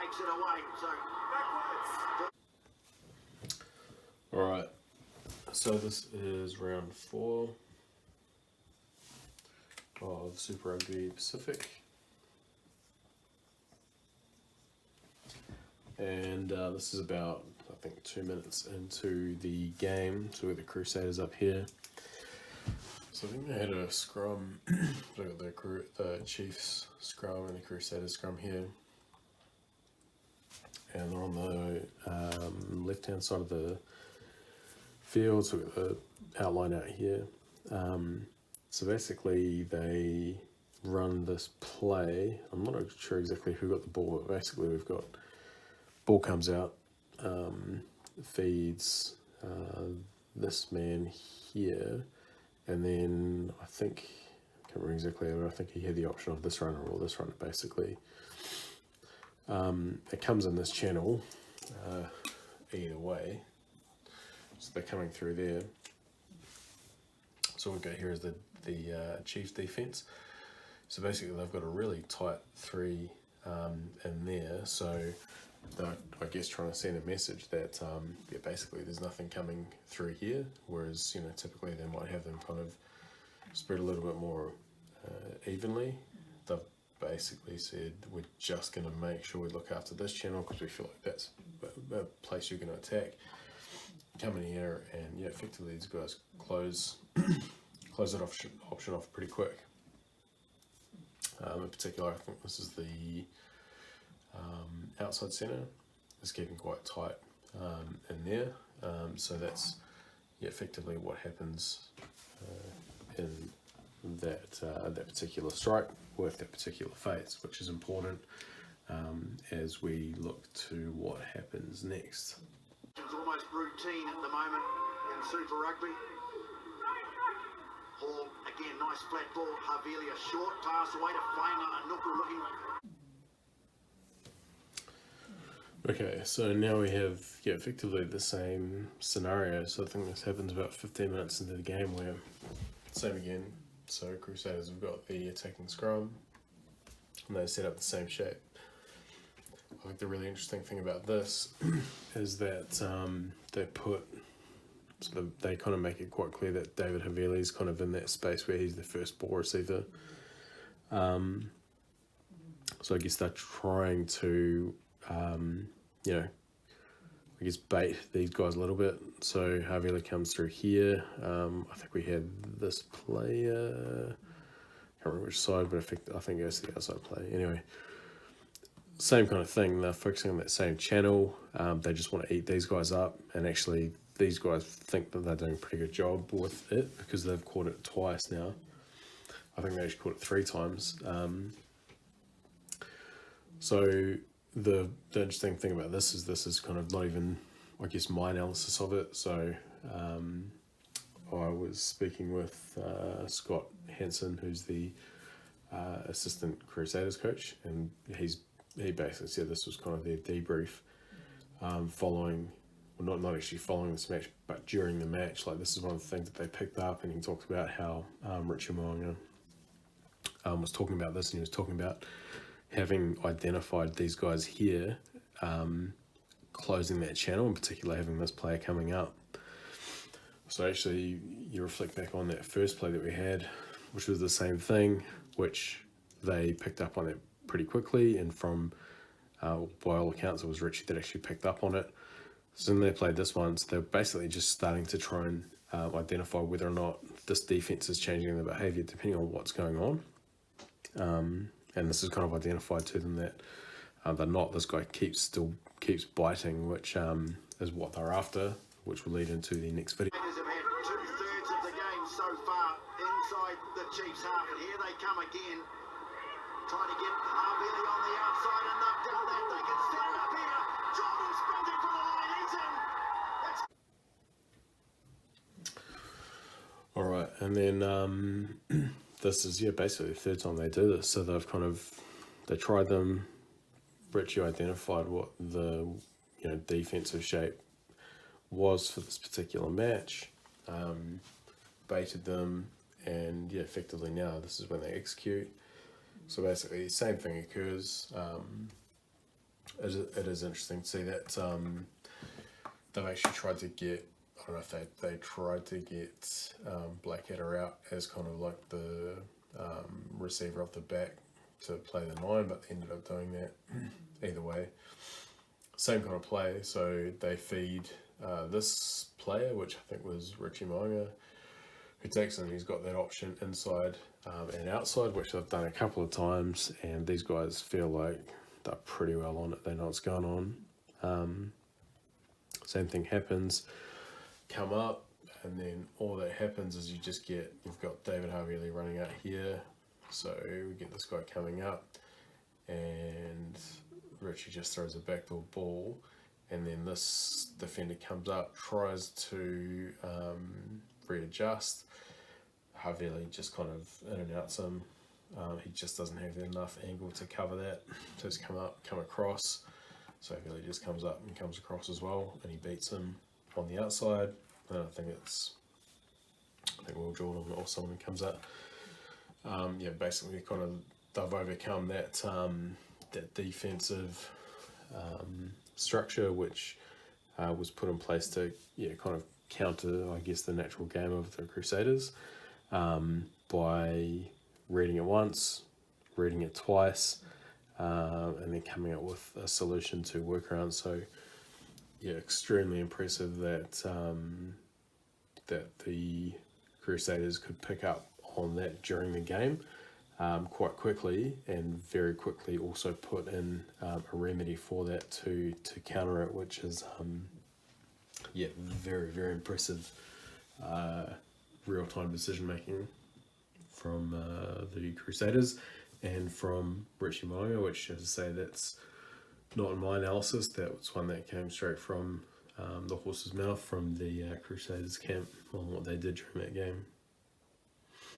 takes it away. So backwards. Alright, so this is round 4 of Super Rugby Pacific. And this is about, I think, 2 minutes into the game. So we've got the Crusaders up here. So I think they had a scrum. They got the Chiefs scrum and the Crusaders scrum here. And they're on the left-hand side of the field, so we've got the outline out here. So basically they run this play. I'm not sure exactly who got the ball, but basically we've got ball comes out, feeds this man here, and then I think, I can't remember exactly, but I think he had the option of this runner or this runner basically. It comes in this channel, either way, so they're coming through there. So what we've got here is the Chiefs defense. So basically they've got a really tight 3 in there, so they're, I guess, trying to send a message that yeah, basically there's nothing coming through here, whereas, you know, typically they might have them kind of spread a little bit more evenly. They've basically said we're just going to make sure we look after this channel because we feel like that's a place you're going to attack. Come in here and, yeah, effectively these guys close that option off pretty quick. In particular, I think this is the outside centre is keeping quite tight in there, so that's, yeah, effectively what happens in that that particular strike with that particular phase, which is important as we look to what happens next. It's almost routine at the moment in Super Rugby. Hall again, nice flat ball. Havili, a short pass away to Feild and Nuku looking. Okay, so now we have, yeah, effectively the same scenario. So I think this happens about 15 minutes into the game, where same again. So Crusaders have got the attacking scrum and they set up the same shape. I think the really interesting thing about this is that they put, so they kind of make it quite clear that David Havili is kind of in that space where he's the first ball receiver. So I guess they're trying to, you know, I guess bait these guys a little bit. So Havili comes through here. I think we had this player, I can't remember which side, but I think it goes to the outside play. Anyway, same kind of thing. They're focusing on that same channel. They just want to eat these guys up, and actually these guys think that they're doing a pretty good job with it because they've caught it twice now. I think they actually caught it 3 times. So the interesting thing about this is kind of not even, I guess, my analysis of it. So I was speaking with Scott Hansen, who's the assistant Crusaders coach, and he basically said this was kind of their debrief following, well, not actually following this match, but during the match. Like, this is one of the things that they picked up, and he talked about how Richie Moúnga was talking about this, and he was talking about having identified these guys here, closing that channel, in particular having this player coming up. So actually, you reflect back on that first play that we had, which was the same thing, which they picked up on it pretty quickly, and from by all accounts it was Richie that actually picked up on it. So then they played this one, so they're basically just starting to try and identify whether or not this defense is changing their behavior depending on what's going on. And this is kind of identified to them that they're not, this guy still keeps biting, which is what they're after, which will lead into the next video. Have had 2/3 of the game so far inside the Chiefs half, and here they come again, trying to get Havili on the outside, and they've done that. They can set it up here. Jordan sprinting for the line. He's in. That's... All right, and then this is, yeah, basically the 3rd time they do this. So they tried them. Richie identified what the, you know, defensive shape was for this particular match, baited them, and, yeah, effectively now this is when they execute. So basically, same thing occurs. it is interesting to see that they've actually tried to get, I don't know if they tried to get Blackadder out as kind of like the receiver off the back to play the 9, but they ended up doing that. Either way, same kind of play. So they feed this player, which I think was Richie Moúnga, who takes him. He's got that option inside and outside, which I've done a couple of times, and these guys feel like they're pretty well on it. They know what's going on. Same thing happens, come up, and then all that happens is you've got David Harvey running out here, so we get this guy coming up, and Richie just throws a backdoor ball, and then this defender comes up, tries to readjust. Havili just kind of in and outs him. He just doesn't have enough angle to cover that, so he's come across. So Havili just comes up and comes across as well, and he beats him on the outside. And I think Will Jordan or someone comes up. Basically kind of they've overcome that that defensive structure which was put in place to kind of counter, I guess, the natural game of the Crusaders by reading it once, reading it twice, and then coming up with a solution to work around. So extremely impressive that that the Crusaders could pick up on that during the game quite quickly, and very quickly also put in a remedy for that to counter it, which is very, very impressive real-time decision making from the Crusaders and from Richie Moúnga, which, as I say, that's not in my analysis. That was one that came straight from the horse's mouth from the Crusaders camp on what they did during that game.